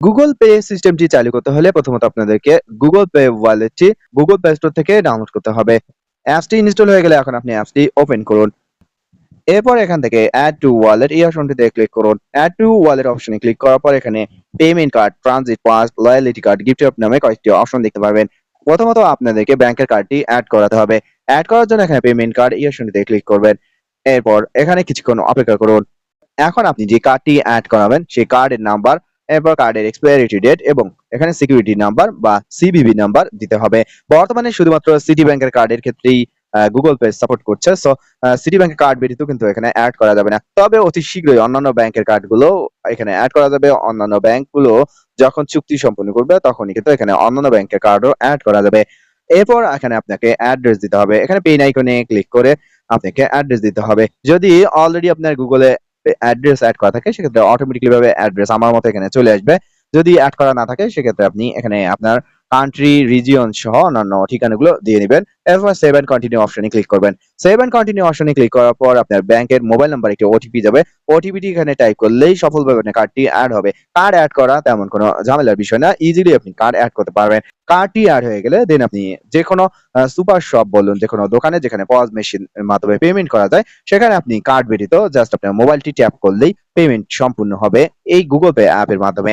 Google pay সিস্টেমটি চালু করতে হলে প্রথমত আপনাদেরকে গুগল পে ওয়ালেটটি গুগল প্লে স্টোর থেকে ডাউনলোড করতে হবে। অ্যাপসটি ইনস্টল হয়ে গেলে এখন আপনি অ্যাপসটি ওপেন করুন। এরপর এখান থেকে অ্যাড টু ওয়ালেট এই অপশনটিতে ক্লিক করুন। অ্যাড টু ওয়ালেট অপশনে ক্লিক করার পর এখানে payment card, transit pass, loyalty card, gift shop নামে কয়েকটি অপশন দেখতে পারবেন। প্রথমত আপনাদেরকে ব্যাংকের কার্ডটি অ্যাড করাতে হবে। অ্যাড করার জন্য এখানে পেমেন্ট কার্ড এই অপশনটিতে ক্লিক করবেন। এরপর এখানে কিছুক্ষণ অপেক্ষা করুন। এখন আপনি যে কার্ডটি অ্যাড করাবেন সেই কার্ডের নাম্বার, এরপর কার্ডের এক্সপায়ারিটি ডেট এবং এখানে সিকিউরিটি নাম্বার বা সিভিভি নাম্বার দিতে হবে। বর্তমানে শুধুমাত্র সিটি ব্যাংকের কার্ডের ক্ষেত্রেই গুগল পে সাপোর্ট করছে। সো সিটি ব্যাংকের কার্ড ব্যতীত কিন্তু এখানে অ্যাড করা যাবে না। তবে অতি শীঘ্রই অন্যান্য ব্যাংকের কার্ডগুলো এখানে অ্যাড করা যাবে। অন্যান্য ব্যাংকগুলো যখন চুক্তি সম্পন্ন করবে তখনই কিন্তু এখানে অন্যান্য ব্যাংকের কার্ডও অ্যাড করা যাবে। এরপর এখানে আপনাকে অ্যাড্রেস দিতে হবে। এখানে পেন আইকনে ক্লিক করে আপনাকে অ্যাড্রেস দিতে হবে। যদি অলরেডি আপনার গুগলে অ্যাড্রেস এড করা থাকে সেক্ষেত্রে অটোমেটিক্যালি ভাবে অ্যাড্রেস আমার মতো এখানে চলে আসবে। যদি এড করা না থাকে সেক্ষেত্রে আপনি এখানে আপনার কান্ট্রি, রিজিয়ন সহ অন্যান্য ঠিকানাগুলো দিয়ে নিবেন। এরপর সেভ এন্ড কন্টিনিউ অপশনে ক্লিক করবেন। সেভ এন্ড কন্টিনিউ অপশনে ক্লিক করার পর আপনার ব্যাংকের মোবাইল নাম্বার একটি ওটিপি যাবে। ওটিপিটি এখানে টাইপ করলেই সফলভাবে আপনার কার্ডটি এড হবে। কার্ড এড করা তেমন কোনো ঝামেলার বিষয় না। ইজিলি আপনি কার্ড এড করতে পারবেন। কার্ডটি এড হয়ে গেলে দেন আপনি যেকোনো সুপার শপ বলুন, যেকোনো দোকানে যেখানে পজ মেশিন এর মাধ্যমে পেমেন্ট করা যায় সেখানে আপনি কার্ড ব্যতীত জাস্ট আপনার মোবাইলটি ট্যাপ করলেই পেমেন্ট সম্পূর্ণ হবে এই গুগল পে অ্যাপের মাধ্যমে।